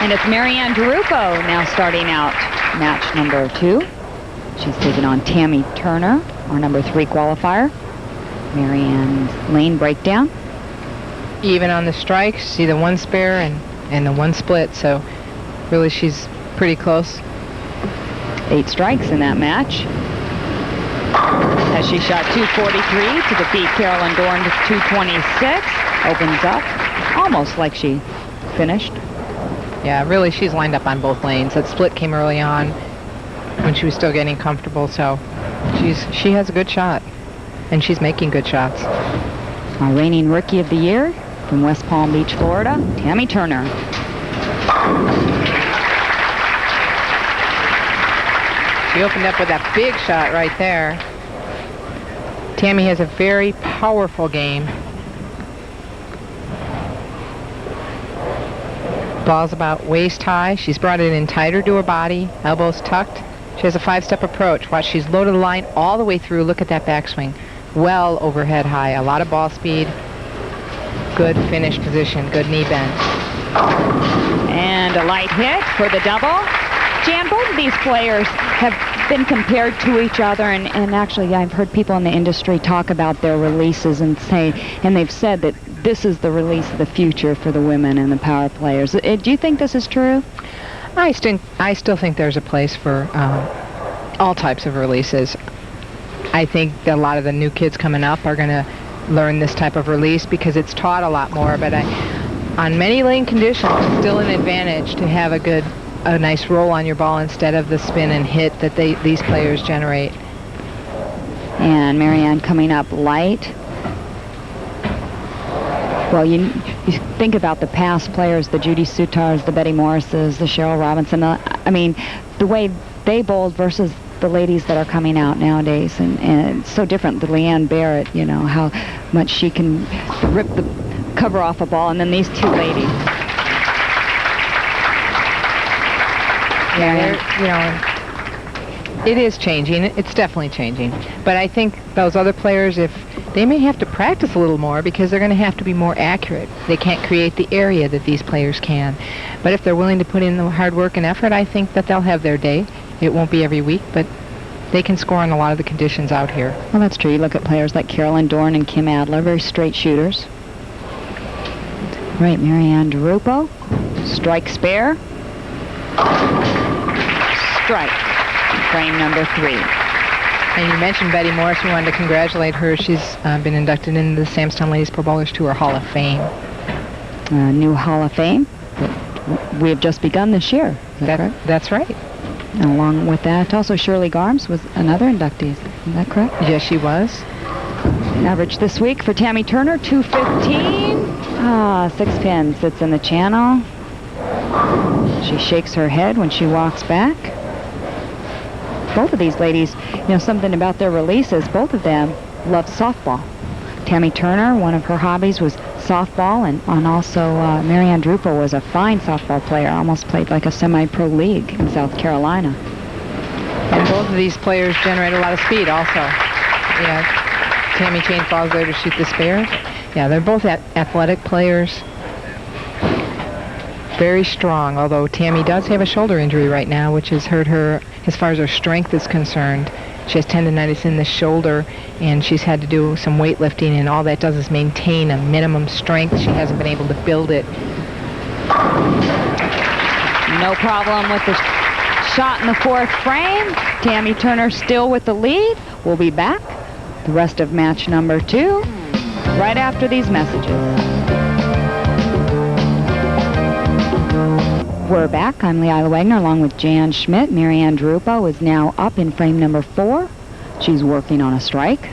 And it's Marianne Dirupo now starting out match number 2. She's taking on Tammy-Turner, our number 3 qualifier. Marianne's lane breakdown. Even on the strikes, see the 1 spare and the 1 split, so really she's pretty close. 8 strikes in that match. As she shot 243 to defeat Carolyn Dorn to 226. Opens up almost like she finished. Yeah, really she's lined up on both lanes. That split came early on when she was still getting comfortable, so she has a good shot. And she's making good shots. Our reigning Rookie of the Year from West Palm Beach, Florida, Tammy-Turner. She opened up with that big shot right there. Tammy has a very powerful game. Ball's about waist high. She's brought it in tighter to her body, elbows tucked. She has a 5-step approach. Watch, she's loaded the line all the way through. Look at that backswing. Well overhead high. A lot of ball speed. Good finish position. Good knee bend. And a light hit for the double. Jan, both of these players have been compared to each other, and actually I've heard people in the industry talk about their releases and they've said that this is the release of the future for the women and the power players. Do you think this is true? I still think there's a place for all types of releases. I think that a lot of the new kids coming up are going to learn this type of release because it's taught a lot more, but on many lane conditions, it's still an advantage to have a nice roll on your ball instead of the spin and hit that these players generate. And Marianne coming up light. Well, you think about the past players, the Judy Sutars, the Betty Morrises, the Cheryl Robinson. I mean, the way they bowled versus the ladies that are coming out nowadays, and it's so different. The Leanne Barrett, you know, how much she can rip the cover off a ball, and then these two ladies. Yeah, it is changing. It's definitely changing. But I think those other players, if they may have to practice a little more because they're going to have to be more accurate. They can't create the area that these players can. But if they're willing to put in the hard work and effort, I think that they'll have their day. It won't be every week, but they can score on a lot of the conditions out here. Well, that's true. You look at players like Carolyn Dorn and Kim Adler, very straight shooters. Right, Marianne Dirupo. Strike spare. Strike. Frame number 3. And you mentioned Betty Morris. We wanted to congratulate her. She's been inducted into the Samstown Ladies Pro Bowlers Tour Hall of Fame. New Hall of Fame that we have just begun this year. Is that correct? That's right. And along with that, also Shirley Garms was another inductee. Is that correct? Yes, she was. Average this week for Tammy-Turner, 215. 6 pins. Sits in the channel. She shakes her head when she walks back. Both of these ladies, you know, something about their releases, both of them love softball. Tammy-Turner, one of her hobbies was softball, and also Marianne Dirupo was a fine softball player, almost played like a semi-pro league in South Carolina. And both of these players generate a lot of speed also. Yeah, Tammy Jane falls there to shoot the spare. Yeah, they're both athletic players. Very strong, although Tammy does have a shoulder injury right now, which has hurt her as far as her strength is concerned. She has tendonitis in the shoulder, and she's had to do some weightlifting, and all that does is maintain a minimum strength. She hasn't been able to build it. No problem with the shot in the 4th frame. Tammy-Turner still with the lead. We'll be back the rest of match number 2 right after these messages. We're back. I'm Leila Wagner along with Jan Schmidt. Marianne Dirupo is now up in frame number 4. She's working on a strike.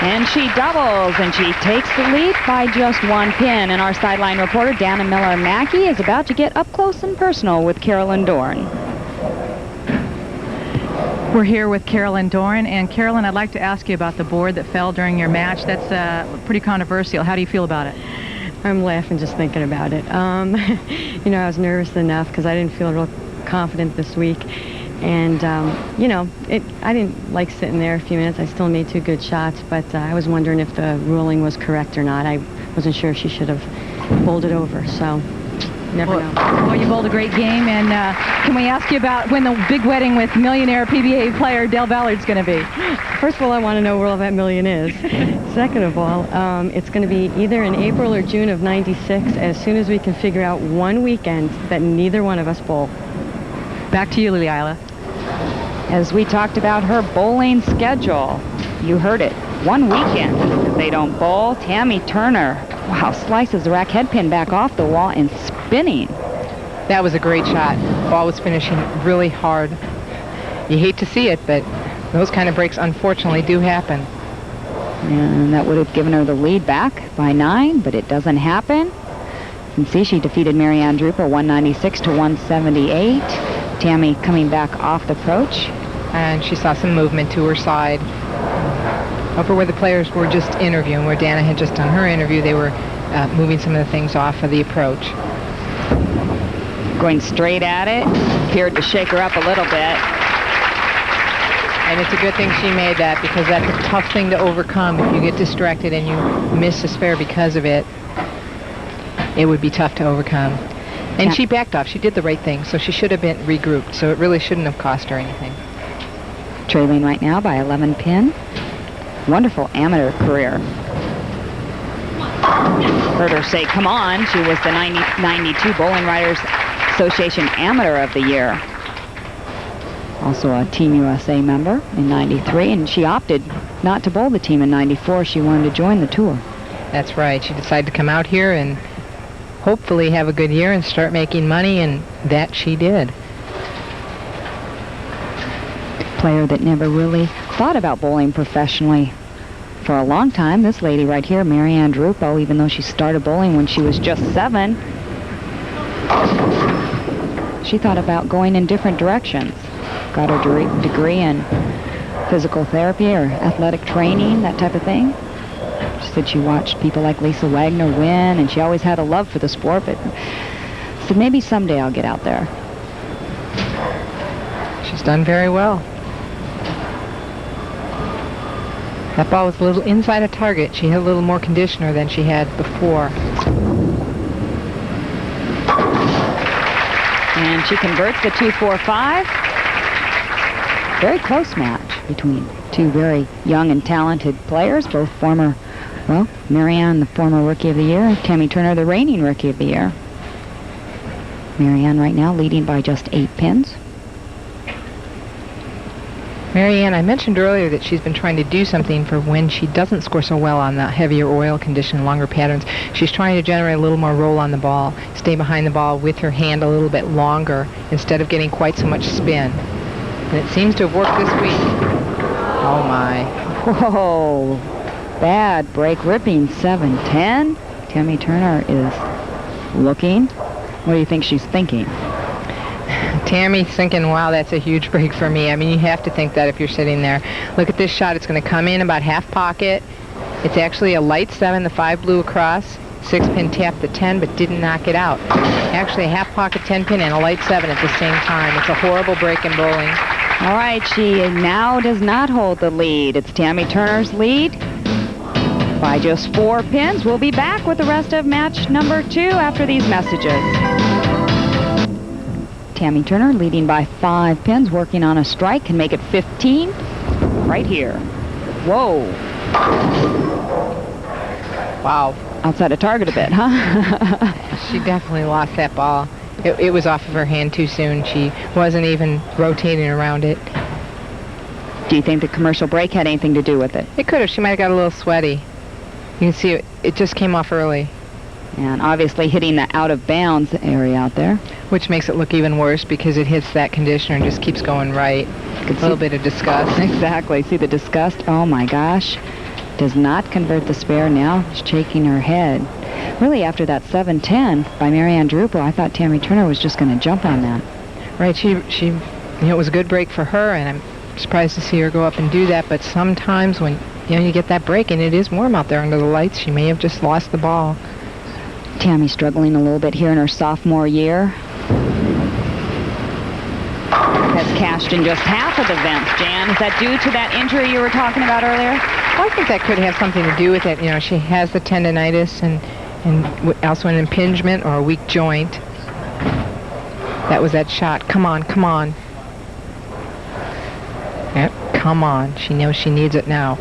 And she doubles, and she takes the lead by just 1 pin. And our sideline reporter, Dana Miller-Mackey, is about to get up close and personal with Carolyn Dorn. We're here with Carolyn Dorn. And Carolyn, I'd like to ask you about the board that fell during your match. That's pretty controversial. How do you feel about it? I'm laughing just thinking about it. You know, I was nervous enough because I didn't feel real confident this week. And, I didn't like sitting there a few minutes. I still made 2 good shots, but I was wondering if the ruling was correct or not. I wasn't sure if she should have bowled it over, so never know. Well, you bowled a great game, and can we ask you about when the big wedding with millionaire PBA player Dale Ballard's going to be? First of all, I want to know where all that million is. Second of all, it's going to be either in April or June of '96, as soon as we can figure out one weekend that neither one of us bowl. Back to you, Liliana. As we talked about her bowling schedule, you heard it. One weekend if they don't bowl. Tammy-Turner, wow, slices the rack head pin back off the wall and spinning. That was a great shot. Ball was finishing really hard. You hate to see it, but those kind of breaks unfortunately do happen. And that would have given her the lead back by 9, but it doesn't happen. You can see she defeated Marianne Dirupo 196 to 178. Tammy coming back off the approach. And she saw some movement to her side. Over where the players were just interviewing, where Dana had just done her interview, they were moving some of the things off of the approach. Going straight at it. Appeared to shake her up a little bit. And it's a good thing she made that, because that's a tough thing to overcome. If you get distracted and you miss a spare because of it, it would be tough to overcome. And she backed off. She did the right thing, so she should have been regrouped, so it really shouldn't have cost her anything. Trailing right now by 11 pin. Wonderful amateur career. Heard her say, come on. She was the 92 Bowling Writers Association Amateur of the Year. Also a Team USA member in 93, and she opted not to bowl the team in 94. She wanted to join the tour. That's right. She decided to come out here and hopefully have a good year and start making money, and that she did. Player that never really thought about bowling professionally for a long time. This lady right here, Marianne Dirupo, even though she started bowling when she was just 7, she thought about going in different directions. Got her degree in physical therapy or athletic training, that type of thing. She said she watched people like Lisa Wagner win, and she always had a love for the sport, but said maybe someday I'll get out there. She's done very well. That ball was a little inside a target. She had a little more conditioner than she had before. And she converts the 2-4-5. Very close match between two very young and talented players, both former, well, Marianne, the former Rookie of the Year, and Tammy-Turner, the reigning Rookie of the Year. Marianne right now leading by just 8 pins. Marianne, I mentioned earlier that she's been trying to do something for when she doesn't score so well on the heavier oil condition, longer patterns. She's trying to generate a little more roll on the ball, stay behind the ball with her hand a little bit longer instead of getting quite so much spin. And it seems to have worked this week. Oh my. Whoa, bad break, ripping 7-10. Tammy-Turner is looking. What do you think she's thinking? Tammy's thinking, wow, that's a huge break for me. I mean, you have to think that if you're sitting there. Look at this shot. It's going to come in about half pocket. It's actually a light 7, the 5 blew across. 6-pin tapped the 10, but didn't knock it out. Actually, a half pocket 10-pin and a light 7 at the same time. It's a horrible break in bowling. All right, she now does not hold the lead. It's Tammy-Turner's lead by just 4 pins. We'll be back with the rest of match number 2 after these messages. Tammy-Turner leading by 5 pins, working on a strike, can make it 15 right here. Whoa. Wow. Outside of target a bit, huh? She definitely lost that ball. It was off of her hand too soon. She wasn't even rotating around it. Do you think the commercial break had anything to do with it? It could have. She might have got a little sweaty. You can see it just came off early. And obviously hitting the out-of-bounds area out there. Which makes it look even worse because it hits that conditioner and just keeps going right. A little bit of disgust. Exactly. See the disgust? Oh, my gosh. Does not convert the spare now. She's shaking her head. Really, after that 7-10 by Marianne Dirupo, I thought Tammy-Turner was just going to jump on that. Right. It was a good break for her, and I'm surprised to see her go up and do that. But sometimes when, you get that break and it is warm out there under the lights, she may have just lost the ball. Tammy struggling a little bit here in her sophomore year. Has cashed in just half of the events. Jan, is that due to that injury you were talking about earlier? Well, I think that could have something to do with it. You know, she has the tendonitis and also an impingement or a weak joint. That was that shot. Come on, come on. Yep, come on. She knows she needs it now.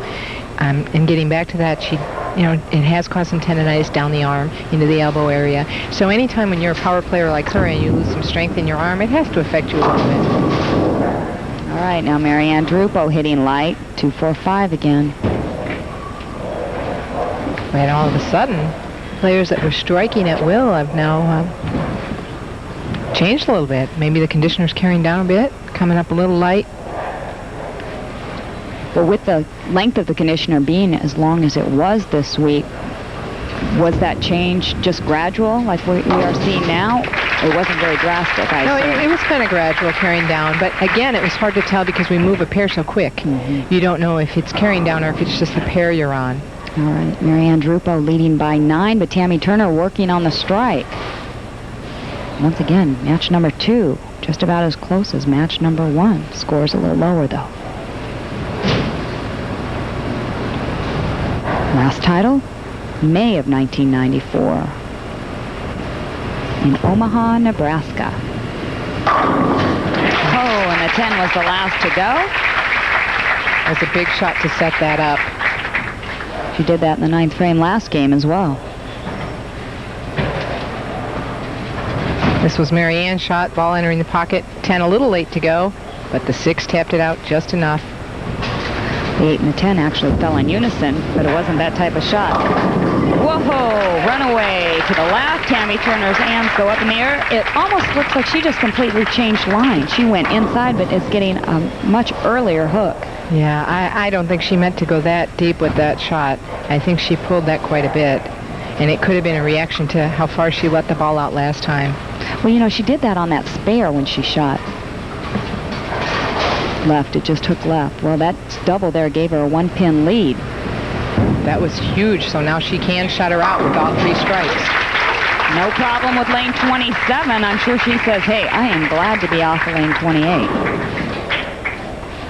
And getting back to that, it has caused some tendonitis down the arm, into the elbow area. So anytime when you're a power player like her and you lose some strength in your arm, it has to affect you a little bit. All right, now Marianne Dirupo hitting light, 245 again. And all of a sudden, players that were striking at will have now changed a little bit. Maybe the conditioner's carrying down a bit, coming up a little light. But with the length of the conditioner being as long as it was this week, was that change just gradual like we are seeing now? It wasn't very drastic, No, it was kind of gradual carrying down. But again, it was hard to tell because we move a pair so quick. Mm-hmm. You don't know if it's carrying down or if it's just the pair you're on. All right, Marianne Dirupo leading by 9, but Tammy-Turner working on the strike. Once again, match number 2, just about as close as match number 1. Scores a little lower, though. Last title, May of 1994, in Omaha, Nebraska. Oh, and the 10 was the last to go. That was a big shot to set that up. She did that in the 9th frame last game as well. This was Marianne's shot, ball entering the pocket, 10 a little late to go, but the 6 tapped it out just enough. The 8 and the 10 actually fell in unison, but it wasn't that type of shot. Whoa, run away to the left. Tammy-Turner's hands go up in the air. It almost looks like she just completely changed line. She went inside, but it's getting a much earlier hook. Yeah, I don't think she meant to go that deep with that shot. I think she pulled that quite a bit. And it could have been a reaction to how far she let the ball out last time. Well, she did that on that spare when she shot. Left, it just took left. Well, that double there gave her a 1-pin lead. That was huge, so now she can shut her out with all 3 strikes. No problem with lane 27. I'm sure she says, hey, I am glad to be off of lane 28.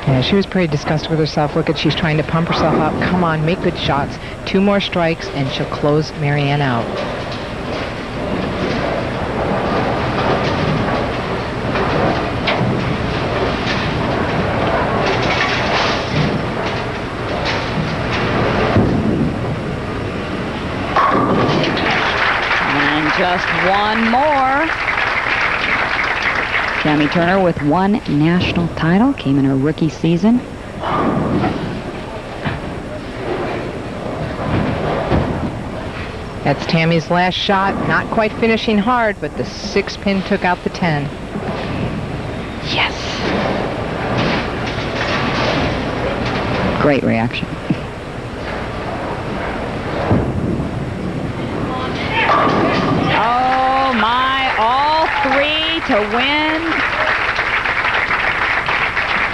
Yeah, she was pretty disgusted with herself. Look at, she's trying to pump herself up. Come on, make good shots. 2 more strikes, and she'll close Marianne out. And just one more. Tammy-Turner with 1 national title, came in her rookie season. That's Tammy's last shot. Not quite finishing hard, but the 6-pin took out the 10. Yes. Great reaction. Oh my, all 3 to win.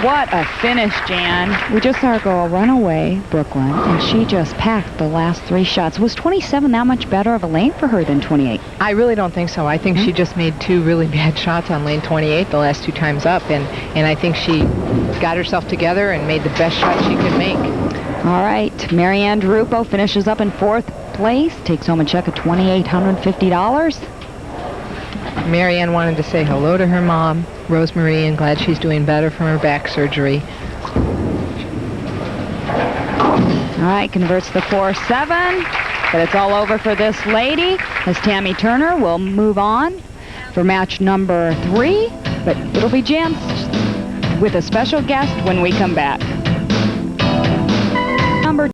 What a finish, Jan. We just saw her go a runaway, Brooklyn, and she just packed the last 3 shots. Was 27 that much better of a lane for her than 28? I really don't think so. I think she just made 2 really bad shots on lane 28 the last 2 times up, and I think she got herself together and made the best shot she could make. All right, Marianne Dirupo finishes up in 4th place, takes home a check of $2,850. Marianne wanted to say hello to her mom, Rosemary, and glad she's doing better from her back surgery. All right, converts the 4-7, but it's all over for this lady as Tammy-Turner will move on for match number 3, but it'll be Jan with a special guest when we come back.